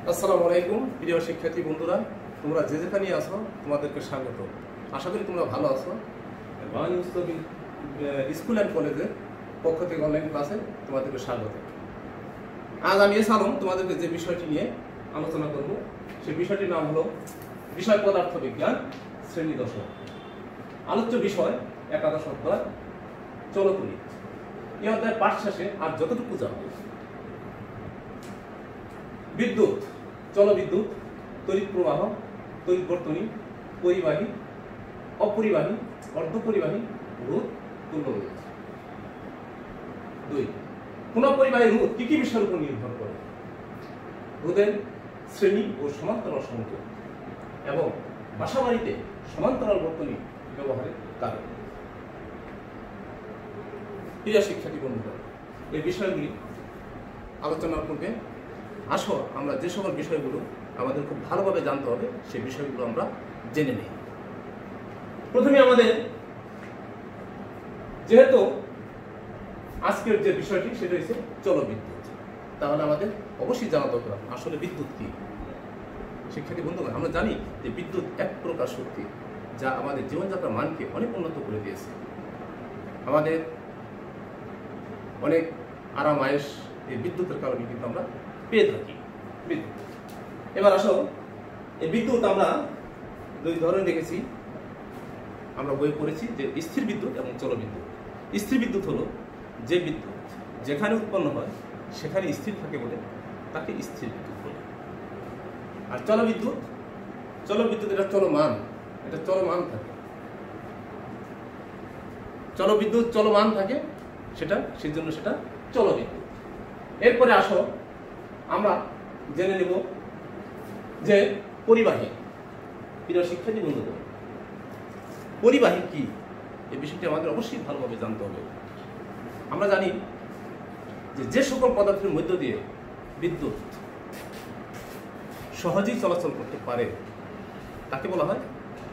আসসালামু আলাইকুম প্রিয় শিক্ষার্থী বন্ধুরা, তোমরা যে যেখানে আছো তোমাদেরকে স্বাগত। আশা করি তোমরা ভালো আছো। বাংলা স্কুল অ্যান্ড কলেজের পক্ষ থেকে অনলাইন ক্লাসে তোমাদেরকে স্বাগত। আজ আমি সালাম তোমাদেরকে যে বিষয়টি নিয়ে আলোচনা করব সেই বিষয়টির নাম হলো বিষয় পদার্থ বিজ্ঞান শ্রেণী দশম। আলোচ্য বিষয় একাদশ অধ্যায় চলতরিৎ। এই অধ্যায়ের পাঠ শেষে আর যতটুকু যাবে বিদ্যুৎ, চলবিদ্যুৎ, তড়িৎ প্রবাহ, তড়িৎ বর্তনী, পরিবাহী, অপরিবাহী, অর্ধপরিবাহী, রোধ, তুল্য রোধ। 2. পুনঃপরিবাহী রোধ কি কি বিষয়ের উপর নির্ভর করে? রোধের শ্রেণী ও সমান্তরাল সমতুল্য এবং বাসাবাড়িতে সমান্তরাল বর্তনী ব্যবহারের কারণ। প্রিয় শিক্ষার্থী বন্ধুরা, এই বিষয়গুলি আলোচনার পূর্বে আসো আমরা যে সকল বিষয়গুলো আমাদের খুব ভালোভাবে জানতে হবে সেই বিষয়গুলো আমরা জেনে নিই। প্রথমে আমাদের যেহেতু আজকের যে বিষয়টি সেটা হচ্ছে চলবিদ্যুৎ, তাহলে আমাদের অবশ্যই জানা দরকার আসলে বিদ্যুৎ কি। শিক্ষার্থী বন্ধুগণ, আমরা জানি যে বিদ্যুৎ এক প্রকার শক্তি যা আমাদের জীবনযাত্রার মানকে অনেক উন্নত করে দিয়েছে। আমাদের অনেক আরাম আয়েশ এই বিদ্যুতের কারণে কিন্তু আমরা পেয়ে থাকি। বিদ্যুৎ এবার আসো, এই বিদ্যুৎ আমরা দুই ধরনের দেখেছি, আমরা বই পড়েছি যে স্থির বিদ্যুৎ এবং চলবিদ্যুৎ। স্থির বিদ্যুৎ হলো যে বিদ্যুৎ যেখানে উৎপন্ন হয় সেখানে স্থির থাকে বলে তাকে স্থির বিদ্যুৎ বলে। আর চলবিদ্যুৎ, চলবিদ্যুৎ এটা চলমান, এটা চলমান থাকে। চলবিদ্যুৎ চলমান থাকে, সেটা সেই জন্য সেটা চলবিদ্যুৎ। এরপরে আসো আমরা জেনে নেব যে পরিবাহী। প্রিয় শিক্ষার্থী বন্ধুগণ, পরিবাহী কি এই বিষয়টি আমাদের অবশ্যই ভালোভাবে জানতে হবে। আমরা জানি যে যে সকল পদার্থের মধ্য দিয়ে বিদ্যুৎ সহজেই চলাচল করতে পারে তাকে বলা হয়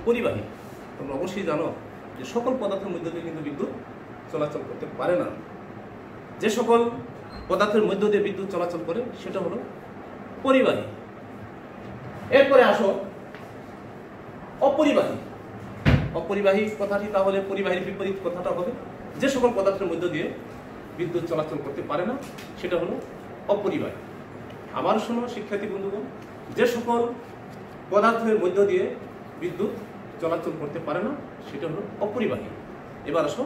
পরিবাহী। তোমরা অবশ্যই জানো যে সকল পদার্থের মধ্য দিয়ে কিন্তু বিদ্যুৎ চলাচল করতে পারে না। যে সকল পদার্থের মধ্য দিয়ে বিদ্যুৎ চলাচল করে সেটা হলো পরিবাহী। এরপরে আসো অপরিবাহী। অপরিবাহী কথাটি তাহলে পরিবাহীর বিপরীত কথাটা হবে যে সকল পদার্থের মধ্য দিয়ে বিদ্যুৎ চলাচল করতে পারে না সেটা হলো অপরিবাহী। আবার শোনো শিক্ষার্থী বন্ধুগণ, যে সকল পদার্থের মধ্য দিয়ে বিদ্যুৎ চলাচল করতে পারে না সেটা হলো অপরিবাহী। এবার আসো,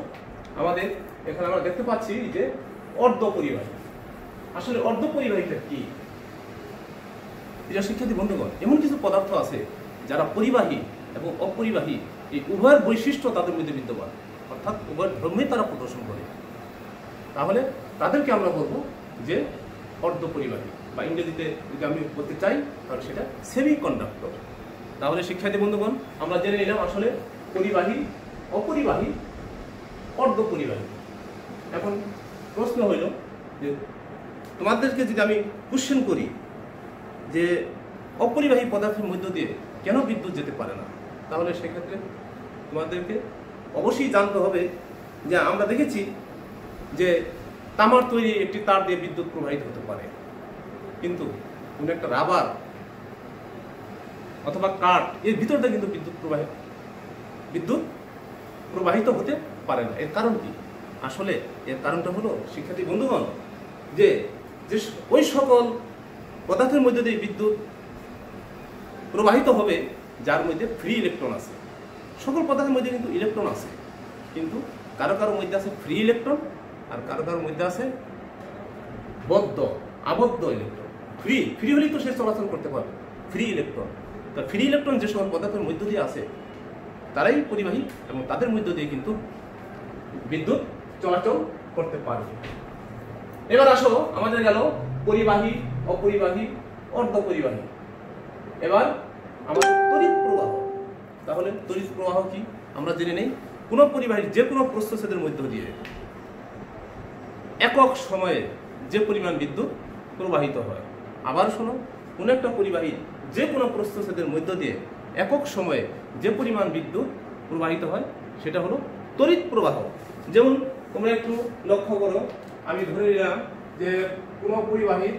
আমাদের এখানে আমরা দেখতে পাচ্ছি যে অর্ধপরিবাহী। আসলে অর্ধপরিবাহীটা কি? প্রিয় শিক্ষার্থী বন্ধুগণ, এমন কিছু পদার্থ আছে যারা পরিবাহী এবং অপরিবাহী এই উভয়ের বৈশিষ্ট্য তাদের মধ্যে বিদ্যমান, অর্থাৎ উভয় ধর্মেই তারা প্রদর্শন করে। তাহলে তাদেরকে আমরা বলবো যে অর্ধপরিবাহী, বা ইংরেজিতে যদি আমি বলতে চাই তাহলে সেটা সেমি কন্ডাক্টর। তাহলে শিক্ষার্থী বন্ধুগণ, আমরা জেনে নিলাম আসলে পরিবাহী, অপরিবাহী, অর্ধপরিবাহী। এখন প্রশ্ন হইল যে তোমাদেরকে যদি আমি কোশ্চেন করি যে অপরিবাহী পদার্থের মধ্য দিয়ে কেন বিদ্যুৎ যেতে পারে না, তাহলে সেক্ষেত্রে তোমাদেরকে অবশ্যই জানতে হবে যে আমরা দেখেছি যে তামার তৈরি একটি তার দিয়ে বিদ্যুৎ প্রবাহিত হতে পারে, কিন্তু কোনো একটা রাবার অথবা কাঠ এর ভিতর দিয়ে কিন্তু বিদ্যুৎ প্রবাহিত হতে পারে না। এর কারণ কি? আসলে এর কারণটা হলো শিক্ষার্থী বন্ধুগণ যে ওই সকল পদার্থের মধ্যে দিয়ে বিদ্যুৎ প্রবাহিত হবে যার মধ্যে ফ্রি ইলেকট্রন আছে। সকল পদার্থের মধ্যে কিন্তু ইলেকট্রন আছে, কিন্তু কারো কারো মধ্যে আছে ফ্রি ইলেকট্রন আর কারো কারোর মধ্যে আছে আবদ্ধ ইলেকট্রন। ফ্রি হলেই তো সে চলাচল করতে পারবে, ফ্রি ইলেকট্রন। তা ফ্রি ইলেকট্রন যে সকল পদার্থের মধ্য দিয়ে আছে তারাই পরিবাহী এবং তাদের মধ্য দিয়ে কিন্তু বিদ্যুৎ চলাচল করতে পারবে। এবার আসো, আমাদের গেল পরিবাহী, অপরিবাহী, অর্ধপরিবাহী। এবার আমাদের তড়িৎ প্রবাহ। তাহলে তড়িৎ প্রবাহ কি আমরা জেনে নেই। কোন পরিবাহী যে কোনো প্রস্থচ্ছেদের মধ্য দিয়ে একক সময়ে যে পরিমাণ বিদ্যুৎ প্রবাহিত হয়। আবার শোনো, কোন একটা পরিবাহী যে কোনো প্রস্থচ্ছেদের মধ্য দিয়ে একক সময়ে যে পরিমাণ বিদ্যুৎ প্রবাহিত হয় সেটা হলো তড়িৎ প্রবাহ। যেমন তোমরা একটু লক্ষ্য করো, আমি ধরে নিলাম যে কোনো পরিবাহীর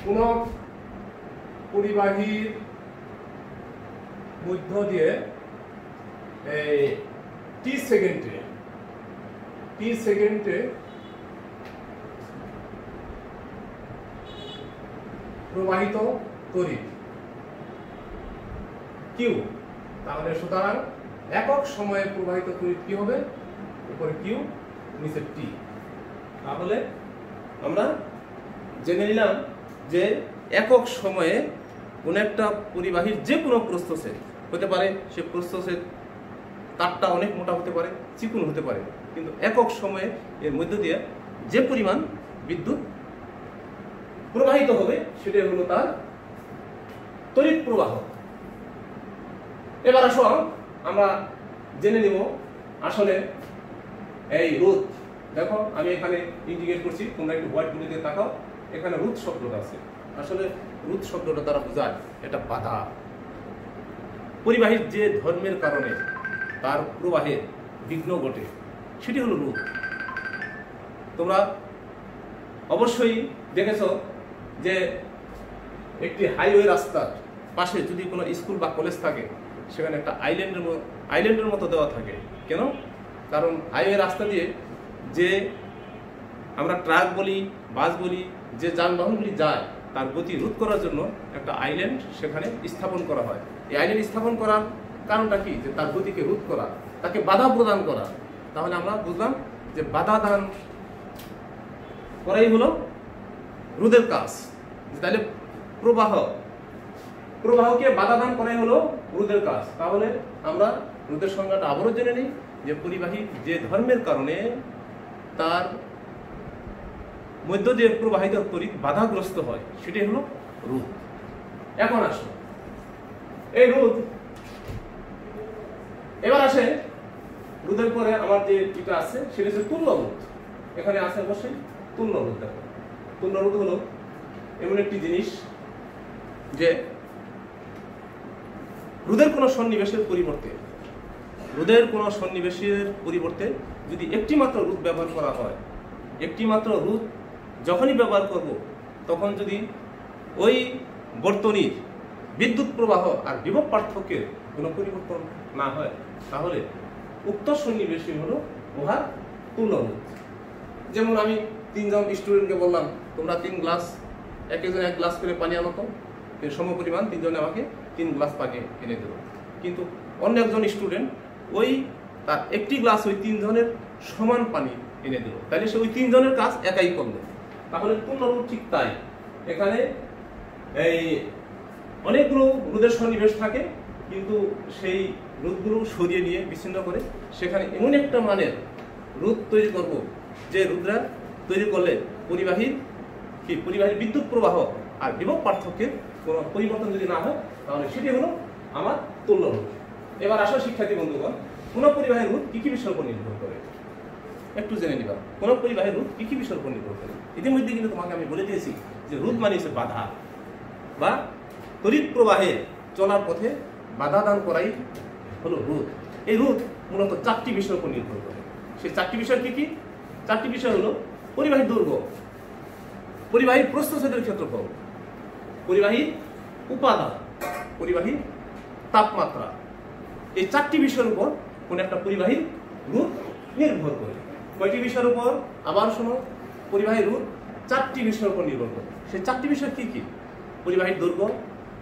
কোন পরিবাহীর মধ্য দিয়ে টি সেকেন্ডে প্রবাহিত তড়িৎ কিউ, তাহলে সুতরাং একক সময়ে প্রবাহিত তড়িৎ কি হবে? উপরে কিউ, নিচে টি। তাহলে আমরা জেনে নিলাম যে একক সময়ে কোন একটা পরিবাহীর যে কোনো প্রস্থচ্ছেদ হতে পারে, সে প্রস্থচ্ছেদ তারটা অনেক মোটা হতে পারে, চিকন হতে পারে, কিন্তু একক সময়ে এর মধ্য দিয়ে যে পরিমাণ বিদ্যুৎ প্রবাহিত হবে সেটাই হলো তার তড়িৎ প্রবাহ। এবার আসো আমরা জেনে নিব আসলে এই রোধ। দেখো আমি এখানে ইন্ডিকেট করছি, তোমরা একটু হোয়াইট বোর্ডে তাকাও, এখানে রোধ শব্দটা আছে। আসলে রোধ শব্দটা দ্বারা বোঝায় এটা বাধা। পরিবাহীর যে ধর্মের কারণে তার প্রবাহে বিঘ্ন ঘটে সেটি হলো রোধ। তোমরা অবশ্যই দেখেছো যে একটি হাইওয়ে রাস্তার পাশে যদি কোনো স্কুল বা কলেজ থাকে সেখানে একটা আইল্যান্ডের মতো দেওয়া থাকে। কেন? কারণ হাইওয়ে রাস্তা দিয়ে যে আমরা ট্রাক বলি, বাস বলি, যে যানবাহনগুলি যায় তার গতি রোধ করার জন্য একটা আইল্যান্ড সেখানে স্থাপন করা হয়। এই আইল্যান্ড স্থাপন করার কারণটা কি? যে তার গতিকে রোধ করা, তাকে বাধা প্রদান করা। তাহলে আমরা বুঝলাম যে বাধা দান করাই হলো রোধের কাজ। তাহলে প্রবাহকে বাধা দান করাই হলো রোধের কাজ। তাহলে আমরা রোধের সংজ্ঞাটা আবারও জেনে নিই যে পরিবাহী যে ধর্মের কারণে তার মধ্য দিয়ে প্রবাহিত তড়িৎ বাধাগ্রস্ত হয় সেটাই হলো রোধ। এখন আসো এই রোধ, এবার আসে রোধের পরে আমার যে এটা আছে সেটা হচ্ছে তুল্য রোধ। এখানে আছে অবশ্যই তুল্য রোধ। দেখো তুল্য রোধ হলো এমন একটি জিনিস যে রোধের কোনো সন্নিবেশের পরিবর্তে যদি একটি মাত্র রোধ ব্যবহার করা হয়, একটি মাত্র রোধ যখনই ব্যবহার করব তখন যদি ওই বর্তনীর বিদ্যুৎ প্রবাহ আর বিভব পার্থক্যের কোনো পরিবর্তন না হয় তাহলে উক্ত সন্নিবেশই হলো উহার তুল্য রোধ। যেমন আমি তিনজন স্টুডেন্টকে বললাম তোমরা 3 গ্লাস, একজন 1 গ্লাস করে পানি আনো, তো সম পরিমাণ তিনজনে আমাকে 3 গ্লাস পানি এনে দিল। কিন্তু অন্য একজন স্টুডেন্ট ওই তার একটি গ্লাস ওই 3 জনের সমান পানি এনে দিল, তাহলে সে ওই 3 জনের কাজ একাই করলো। তাহলে তুল্য রোধ ঠিক তাই। এখানে এই অনেকগুলো রোধের সন্নিবেশ থাকে, কিন্তু সেই রোধগুলো সরিয়ে নিয়ে বিচ্ছিন্ন করে সেখানে এমন একটা মানের রোধ তৈরি করব যে রোধরা তৈরি করলে পরিবাহীর বিদ্যুৎ প্রবাহ আর বিভব পার্থক্যের কোনো পরিবর্তন যদি না হয় তাহলে সেটি হলো আমার তুল্য রোধ। এবার আসো শিক্ষার্থী বন্ধুগণ, কোন পরিবাহীর রোধ কি কি বিষয়ের উপর নির্ভর করে একটু জেনে নিবা। কোন পরিবাহীর রোধ কি কি বিষয়ের উপর নির্ভর করে? ইতিমধ্যে কিন্তু তোমাকে আমি বলে দিয়েছি যে রোধ মানে হচ্ছে বাধা বা তড়িৎ প্রবাহে চলার পথে বাধা দান করাই হলো রোধ। এই রোধ মূলত 4টি বিষয়ের উপর নির্ভর করে। সেই 4টি বিষয় কি কি? 4টি বিষয় হলো পরিবাহীর দৈর্ঘ্য, পরিবাহীর প্রস্থচ্ছেদের ক্ষেত্রফল, পরিবাহীর উপাদান, পরিবাহীর তাপমাত্রা। এই 4টি বিষয়ের উপর কোন একটা পরিবাহীর রোধ নির্ভর করে। কয়টি বিষয়ের উপর? আবার শোনো, পরিবাহীর রোধ 4টি বিষয়ের উপর নির্ভর করে। সেই 4টি বিষয় কি কি? পরিবাহীর দৈর্ঘ্য,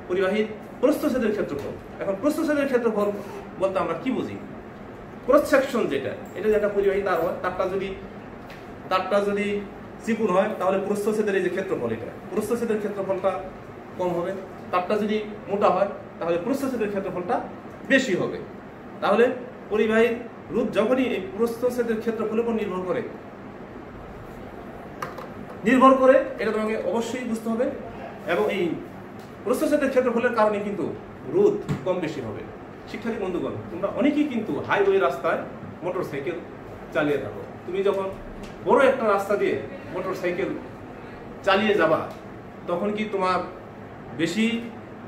পরিবাহীর প্রস্থচ্ছেদের ক্ষেত্রফল। এখন প্রস্থচ্ছেদের ক্ষেত্রফল বলতে আমরা কি বুঝি? ক্রস সেকশন যেটা, এটা যেটা পরিবাহী তার হয়, তারটা যদি চিকুন হয় তাহলে প্রস্থচ্ছেদের এই যে ক্ষেত্রফল, এটা প্রস্থচ্ছেদের ক্ষেত্রফলটা কম হবে। তারটা যদি মোটা হয় তাহলে প্রস্থচ্ছেদের ক্ষেত্রফলটা বেশি হবে। তাহলে পরিবাহীর রোধ যখনই এই প্রস্থচ্ছেদের ক্ষেত্রফলের উপর নির্ভর করে এটা তোমাকে অবশ্যই বুঝতে হবে। এবং এই প্রস্থচ্ছেদের ক্ষেত্রফলের কারণে কিন্তু রোধ কম বেশি হবে। শিক্ষার্থী বন্ধুগণ, তোমরা অনেকেই কিন্তু হাইওয়ে রাস্তায় মোটরসাইকেল চালিয়ে থাকো। তুমি যখন বড় একটা রাস্তা দিয়ে মোটরসাইকেল চালিয়ে যাবা তখন কি তোমার বেশি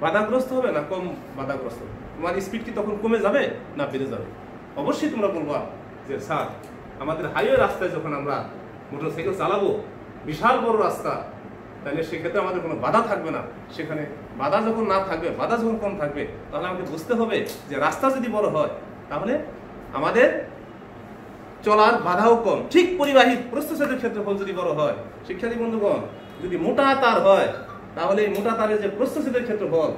বাধাগ্রস্ত হবে না কম বাধাগ্রস্ত? তোমার স্পিড কি তখন কমে যাবে না বেড়ে যাবে? অবশ্যই তোমরা বলবা যে স্যার, আমাদের হাইওয়ে রাস্তায় যখন আমরা মোটরসাইকেল চালাবো, বিশাল বড় রাস্তা, তাহলে সেক্ষেত্রে আমাদের কোনো বাধা থাকবে না। সেখানে বাধা যখন না থাকবে, বাধা যখন কম থাকবে, তাহলে আমাকে বুঝতে হবে যে রাস্তা যদি বড় হয় তাহলে আমাদের চলার বাধাও কম। ঠিক পরিবাহী প্রস্থচ্ছেদের ক্ষেত্রফল যদি বড় হয়, শিক্ষার্থী বন্ধুগণ, যদি মোটা তার হয় তাহলে এই মোটা তারের যে প্রস্থচ্ছেদের ক্ষেত্রফল,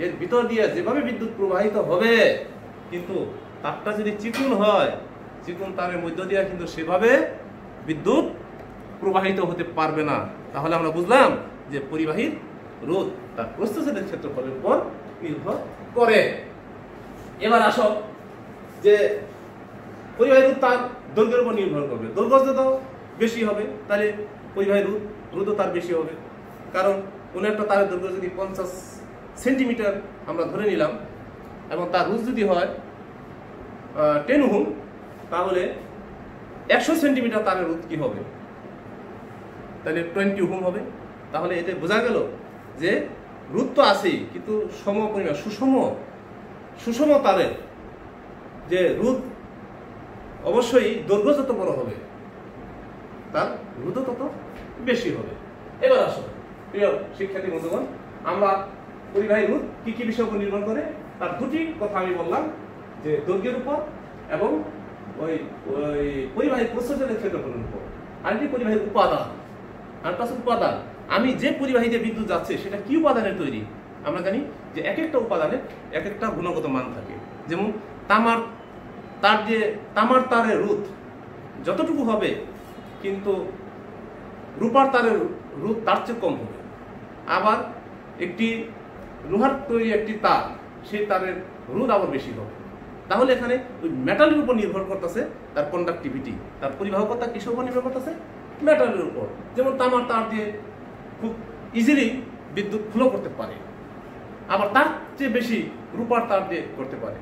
এর ভিতর দিয়ে যেভাবে বিদ্যুৎ প্রবাহিত হবে, কিন্তু তারটা যদি চিকন হয়, চিকন তারের মধ্য দিয়ে কিন্তু সেভাবে বিদ্যুৎ প্রবাহিত হতে পারবে না। তাহলে আমরা বুঝলাম যে পরিবাহীর রোধ তার প্রস্থচ্ছেদের ক্ষেত্রফলের উপর নির্ভর করে। এবার আসো যে পরিবাহী রোধ তার দৈর্ঘ্যের উপর নির্ভর করবে। দৈর্ঘ্য যত বেশি হবে তাহলে পরিবাহী রোধও তার বেশি হবে। কারণ কোনো একটা তারের দৈর্ঘ্য যদি 50 সেন্টিমিটার আমরা ধরে নিলাম এবং তার রোধ যদি হয় 10 ওহম, তাহলে 100 সেন্টিমিটার তারের রোধ কি হবে? তাহলে 20 ওহম হবে। তাহলে এতে বোঝা গেল যে রোধ তো আছেই, কিন্তু সম পরিমাণ সুষম তারের যে রোধ, অবশ্যই দৈর্ঘ্য যত বড় হবে তার রোধও তত বেশি হবে। এবার আসো প্রিয় শিক্ষার্থী বন্ধুগণ, আমরা পরিবাহী রোধ কি কি বিষয়ের উপর নির্ভর করে তার দুটি কথা আমি বললাম, যে দৈর্ঘ্যের উপর এবং ওই পরিবাহী প্রস্থচ্ছেদের ক্ষেত্রফলের উপর। আরেকটি পরিবাহীর উপাদান, আরেকটা উপাদান, আমি যে পরিবাহীতে বিদ্যুৎ যাচ্ছে সেটা কি উপাদানের তৈরি। আমরা জানি যে এক একটা উপাদানের এক একটা গুণগত মান থাকে। যেমন তামার তারের রোধ যতটুকু হবে, কিন্তু রূপার তারের রোধ তার চেয়ে কম হবে। আবার একটি লোহার তৈরি একটি তার, সেই তারের রোধ আবার বেশি হবে। তাহলে এখানে ওই মেটালের উপর নির্ভর করতেছে তার কন্ডাক্টিভিটি, তার পরিবাহকতা কিসের উপর নির্ভর করতেছে? মেটালের উপর। যেমন তামার তার দিয়ে খুব ইজিলি বিদ্যুৎ ফ্লো করতে পারে, আবার তার চেয়ে বেশি রূপার তার দিয়ে করতে পারে।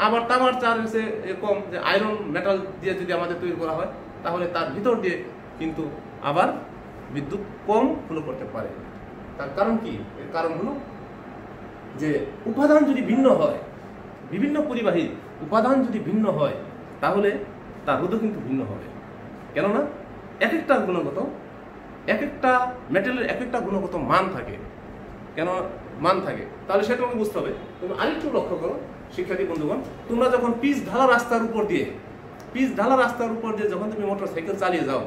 আবার তামার তারের চেয়ে এরকম যে আয়রন মেটাল দিয়ে যদি আমাদের তৈরি করা হয়, তাহলে তার ভিতর দিয়ে কিন্তু আবার বিদ্যুৎ কম ফ্লো করতে পারে। তার কারণ কি? এর কারণ হলো যে উপাদান যদি ভিন্ন হয়, বিভিন্ন পরিবাহীর উপাদান যদি ভিন্ন হয়, তাহলে তার রোধও কিন্তু ভিন্ন হবে। কেননা এক একটা গুণগত, এক একটা মেটেরিয়ালের এক একটা গুণগত মান থাকে। কেন মান থাকে? তাহলে সেটা আমাকে বুঝতে হবে। তুমি আরেকটু লক্ষ্য করো শিক্ষার্থী বন্ধুগণ, তোমরা যখন পিচ ঢালা রাস্তার উপর দিয়ে যখন তুমি মোটর সাইকেল চালিয়ে যাও,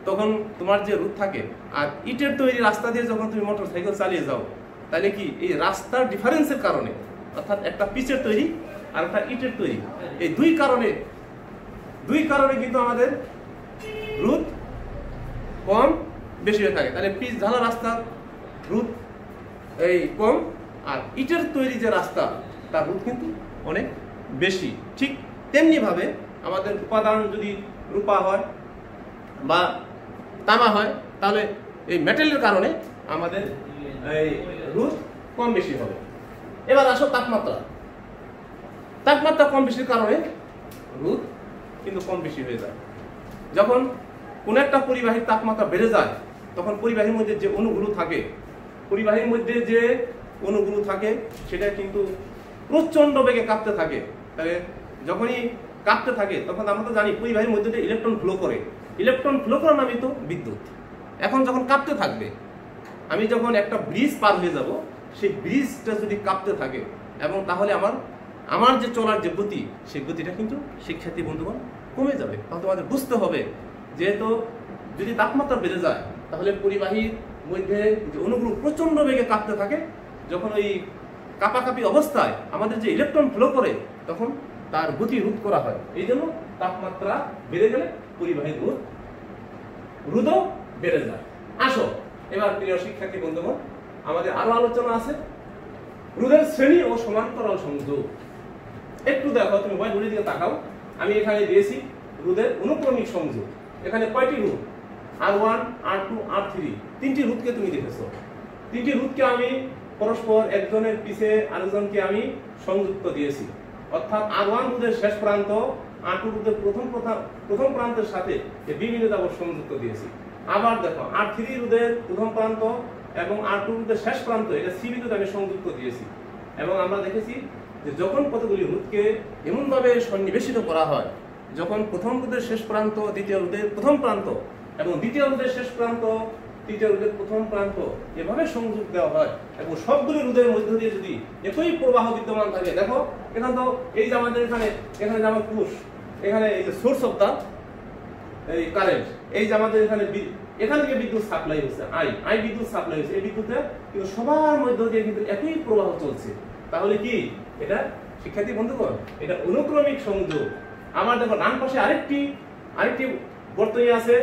তখন তোমার যে রোধ থাকে, আর ইটের তৈরি রাস্তা দিয়ে যখন তুমি মোটর সাইকেল চালিয়ে যাও, তাহলে কি এই রাস্তার ডিফারেন্সের কারণে, অর্থাৎ একটা পিচের তৈরি আর একটা ইটের তৈরি, এই দুই কারণে কিন্তু আমাদের রোধ কম বেশি হয়ে থাকে। তাহলে পিচ ঢালা রাস্তার রোধ এই কম, আর ইটের তৈরি যে রাস্তা তার রোধ কিন্তু অনেক বেশি। ঠিক তেমনি ভাবে আমাদের উপাদান যদি রূপা হয় বা তামা হয়, তাহলে এই মেটেলের কারণে আমাদের এই রোধ কম বেশি হবে। এবার আসো তাপমাত্রা কম বেশির কারণে রোধ কিন্তু কম বেশি হয়ে যায়। যখন কোন একটা পরিবাহীর তাপমাত্রা বেড়ে যায়, তখন পরিবাহীর মধ্যে যে অণুগুলো থাকে সেটা কিন্তু প্রচন্ড বেগে কাঁপতে থাকে। তাহলে যখনই কাঁপতে থাকে, তখন আমরা তো জানি পরিবাহীর মধ্যে দিয়ে ইলেকট্রন ফ্লো করার নামই তো বিদ্যুৎ। এখন যখন কাঁপতে থাকবে, আমি যখন একটা ব্রিজ পার হয়ে যাব, সেই ব্রিজটা যদি কাঁপতে থাকে, এবং তাহলে আমার যে চলার যে গতি, সেই গতিটা কিন্তু শিক্ষার্থী বন্ধুগণ কমে যাবে। তাহলে তোমাদের বুঝতে হবে, যেহেতু যদি তাপমাত্রা বেড়ে যায়, তাহলে পরিবাহীর মধ্যে যে অণুগুলো প্রচন্ড বেগে কাঁপতে থাকে, যখন ওই কাঁপাকাঁপি অবস্থায় আমাদের যে ইলেকট্রন ফ্লো করে, তখন তার গতি রোধ করা হয়। এই জন্য তাপমাত্রা বেড়ে গেলে পরিবাহীর রোধও বেড়ে যায়। আসো এবার প্রিয় শিক্ষার্থী বন্ধুগণ, আমাদের আরো আলোচনা আছে রোধের শ্রেণী ও সমান্তরাল সংযোগ। একটু দেখো, তুমি বইগুলির দিকে তাকাও। আমি এখানে দিয়েছি রোধের অনুক্রমিক সংযোগ। এখানে কয়টি রোধ? R1, R2, R3, তিনটি রোধকে তুমি দেখেছো। তিনটি রোধকে আমি পরস্পর একজনের পিছে আরেকজনকে আমি সংযুক্ত দিয়েছি। অর্থাৎ R1 রোধের শেষ প্রান্ত R2 রোধের প্রথম প্রান্তের সাথে বিভিন্ন যাবত সংযুক্ত দিয়েছি। আবার দেখো R3 রোধের প্রথম প্রান্ত এবং R2 রোধের শেষ প্রান্ত, এটা C বিন্দুতে আমি সংযুক্ত দিয়েছি। এবং আমরা দেখেছি যে যখন কতগুলি রোধকে এমনভাবে সন্নিবেশিত করা হয়, যখন প্রথম রোধের শেষ প্রান্ত দ্বিতীয় রোধের প্রথম প্রান্ত এবং দ্বিতীয় রোধের শেষ প্রান্ত তৃতীয় রোধের প্রথম প্রান্ত এভাবে সংযোগ দেওয়া হয় এবং সবগুলি রোধের মধ্য দিয়ে যদি একই প্রবাহ বিদ্যমান থাকে, দেখো এখানে তো এই যে আমাদের এখানে যে আমার পুশ, এখানে এই যে সোর্স অফ দা এই কারেন্ট, এই যে আমাদের এখান থেকে বিদ্যুৎ সাপ্লাই হচ্ছে, আই বিদ্যুৎ সাপ্লাই হচ্ছে, এই বিদ্যুতে কিন্তু সবার মধ্য দিয়ে কিন্তু একই প্রবাহ চলছে। তাহলে কি এটা শিক্ষার্থী বন্ধুগণ, এটা অনুক্রমিক সংযোগ। আমার দেখো ডান পাশে আরেকটি বর্তনী আছে,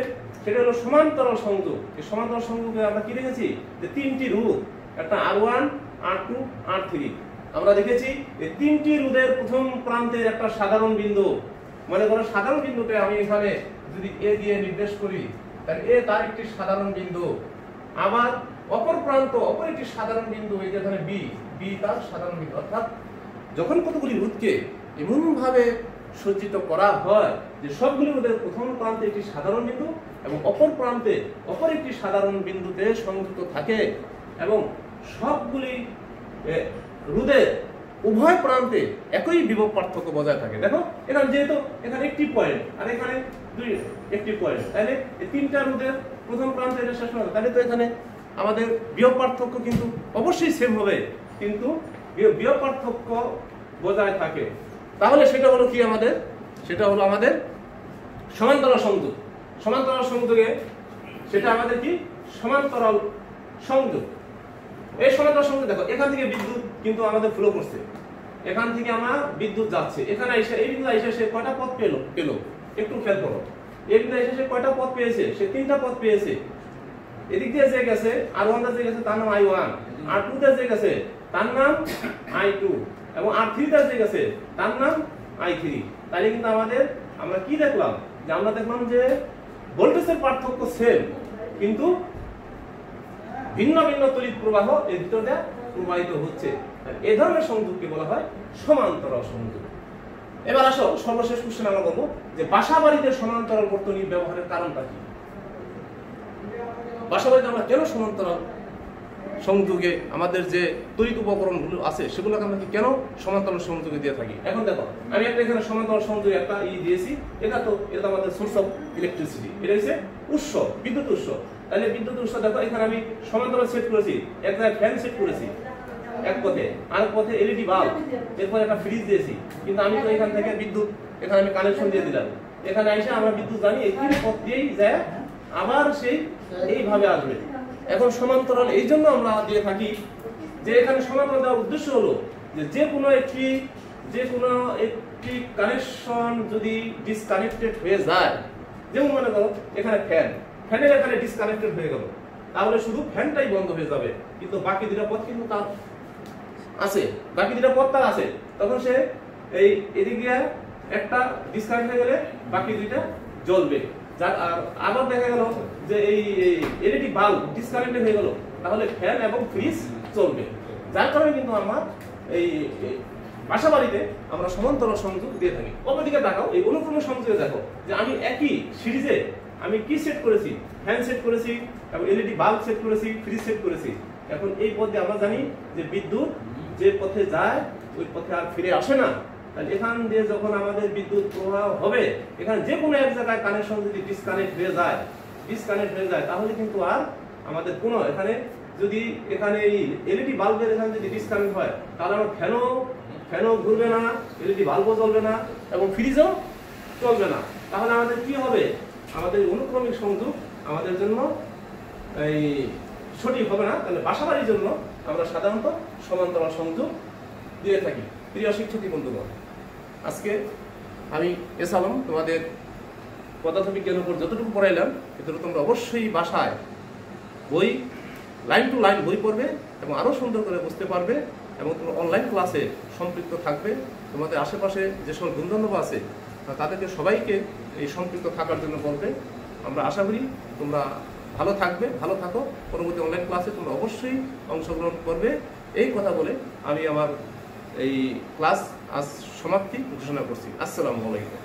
সেটা হলো সমান্তরাল সংযোগ। এই সমান্তরাল সংযোগে আমরা কি দেখেছি যে তিনটি রোধ, একটা R1, R2, R3 আমরা দেখেছি। এই তিনটি রোধের প্রথম প্রান্তের একটা সাধারণ বিন্দু, মনে করো সাধারণ বিন্দুতে আমি এখানে যদি এ দিয়ে নির্দেশ করি, তাহলে এ তার একটি সাধারণ বিন্দু, আবার অপর প্রান্ত অপর একটি সাধারণ বিন্দু, এই যে এখানে বি তার সাধারণ বিন্দু। অর্থাৎ যখন কতগুলি রোধকে এমন ভাবে সজ্জিত করা হয় যে সবগুলি রোধের প্রথম প্রান্তে একটি সাধারণ বিন্দু এবং অপর প্রান্তে অপর একটি সাধারণ বিন্দুতে সংযুক্ত থাকে এবং সবগুলি রোধের উভয় প্রান্তে একই বিভব পার্থক্য বজায় থাকে। দেখো এখানে যেহেতু এখানে একটি পয়েন্ট আর এখানে একটি পয়েন্ট, তাহলে এই তিনটা রোধের প্রথম প্রান্তে এটা শেষ হবে, তাহলে তো এখানে আমাদের বিভব পার্থক্য কিন্তু অবশ্যই সেম হবে, কিন্তু বিভব পার্থক্য বজায় থাকে। তাহলে সেটা হলো কি আমাদের, সেটা হলো আমাদের সমান্তরাল সংযোগ। সমান্তরাল সংযোগে সেটা আমাদের কি সমান্তরাল সংযোগ। এই সমান্তরাল সংযোগ দেখো এখান থেকে বিদ্যুৎ কিন্তু আমাদের ফ্লো করছে, এখান থেকে আমার বিদ্যুৎ যাচ্ছে, এখানে এসে এই বিন্দু এসে সে কয়টা পথ পেলো, একটু খেয়াল করো, এই বিন্দু এসে সে কয়টা পথ পেয়েছে, সে তিনটা পথ পেয়েছে। এদিক দিয়ে যে গেছে R1 তে যে গেছে তার নাম I1, R2 তে যে গেছে তার নাম I2 এবং R3 তে যে গেছে তার নাম I3। তাহলে কিন্তু আমরা কি দেখলাম যে আমরা দেখলাম যে ভোল্টেজের পার্থক্য সেম, কিন্তু ভিন্ন ভিন্ন তড়িৎ প্রবাহ এর ভিতর দিয়ে প্রবাহিত হচ্ছে। এই ধরনের সংযোগকে বলা হয় সমান্তরাল সংযোগ। এবার আসো সর্বশেষ কোশ্চেন আমরা বলবো যে বাসাবাড়িতে সমান্তরাল বর্তনী ব্যবহারের কারণটা কি। বাসাবাড়িতে আমরা কেন সমান্তরাল সংযোগে আমাদের যে তড়িৎ উপকরণগুলো আছে সেগুলোকে আমরা কেন সমান্তরাল সংযোগে দিয়ে থাকি। এখন দেখো আমি একটা এখানে সমান্তরাল সংযোগে একটা দিয়েছি, এটা আমাদের সোর্স অফ ইলেকট্রিসিটি, এটা হচ্ছে উৎস, বিদ্যুৎ উৎস। তাহলে বিদ্যুৎ উৎস দেখো এখানে আমি সমান্তরাল সেট করেছি, এক জায়গায় ফ্যান সেট করেছি এক পথে, আরেক পথে এলইডি বাল্ব, এরপর একটা ফ্রিজ দিয়েছি। কিন্তু আমি তো এখান থেকে বিদ্যুৎ এখানে আমি কানেকশন দিয়ে দিলাম, এখানে এসে আমরা বিদ্যুৎ জানি এই পথ দিয়েই যায় আবার সেই এইভাবে আসবে। এখন সমান্তরাল এই জন্য আমরা দিয়ে থাকি যে এখানে সমান্তরাল দেওয়ার উদ্দেশ্য হলো যে কোনো একটি কানেকশন যদি ডিসকানেক্টেড হয়ে যায়, যেমন মনে করো এখানে ফ্যানের এখানে ডিসকানেক্টেড হয়ে গেল, তাহলে শুধু ফ্যানটাই বন্ধ হয়ে যাবে, কিন্তু বাকি দুটো পথ কিন্তু তার আছে, তখন সে এই এদিক দিয়ে একটা ডিসকানেক্ট হয়ে গেলে বাকি দুইটা জ্বলবে। আবার দেখা গেল যে এই এলইডি বাল্ব ডিসকানেক্টেড হয়ে গেল, তাহলে ফ্যান এবং ফ্রিজ চলবে। যার কারণে কিন্তু আমার এই বাসাবাড়িতে আমরা সমান্তরাল সংযোগ দিয়ে থাকি। অপরদিকে দেখাও এই অনুক্রম সংযোগে দেখো যে আমি একই সিরিজে আমি কি সেট করেছি, ফ্যান সেট করেছি এবং এলইডি বাল্ব সেট করেছি, ফ্রিজ সেট করেছি। এখন এই পথে আমরা জানি যে বিদ্যুৎ যে পথে যায় ওই পথে আর ফিরে আসে না। তাহলে এখান দিয়ে যখন আমাদের বিদ্যুৎ প্রবাহ হবে, এখানে যে কোনো এক জায়গায় কানেকশন যদি ডিসকানেক্ট হয়ে যায় তাহলে কিন্তু আর আমাদের কোনো এখানে এই এলইডি বাল্বের এখানে যদি ডিসকানেক্ট হয় তাহলে আমার ফ্যানও ঘুরবে না, এলইডি বাল্বও জ্বলবে না এবং ফ্রিজও চলবে না। তাহলে আমাদের কি হবে, আমাদের অনুক্রমিক সংযোগ আমাদের জন্য এই সঠিক হবে না। তাহলে বাসাবাড়ির জন্য আমরা সাধারণত সমান্তরাল সংযোগ দিয়ে থাকি। প্রিয় শিক্ষার্থী বন্ধুগণ, আজকে আমি এস আলম তোমাদের পদার্থবিজ্ঞানের উপর যতটুকু পড়াইলাম এতটুকু তোমরা অবশ্যই বাসায় লাইন টু লাইন বই পড়বে এবং আরও সুন্দর করে বুঝতে পারবে এবং তোমরা অনলাইন ক্লাসে সম্পৃক্ত থাকবে। তোমাদের আশেপাশে যে সকল বন্ধুবান্ধব আছে তাদেরকে সবাইকে এই সম্পৃক্ত থাকার জন্য বলবে। আমরা আশা করি তোমরা ভালো থাকো। পরবর্তী অনলাইন ক্লাসে তোমরা অবশ্যই অংশগ্রহণ করবে। এই কথা বলে আমি আমার এই ক্লাস আজ সমাপ্তি ঘোষণা করছি। আসসালামু আলাইকুম।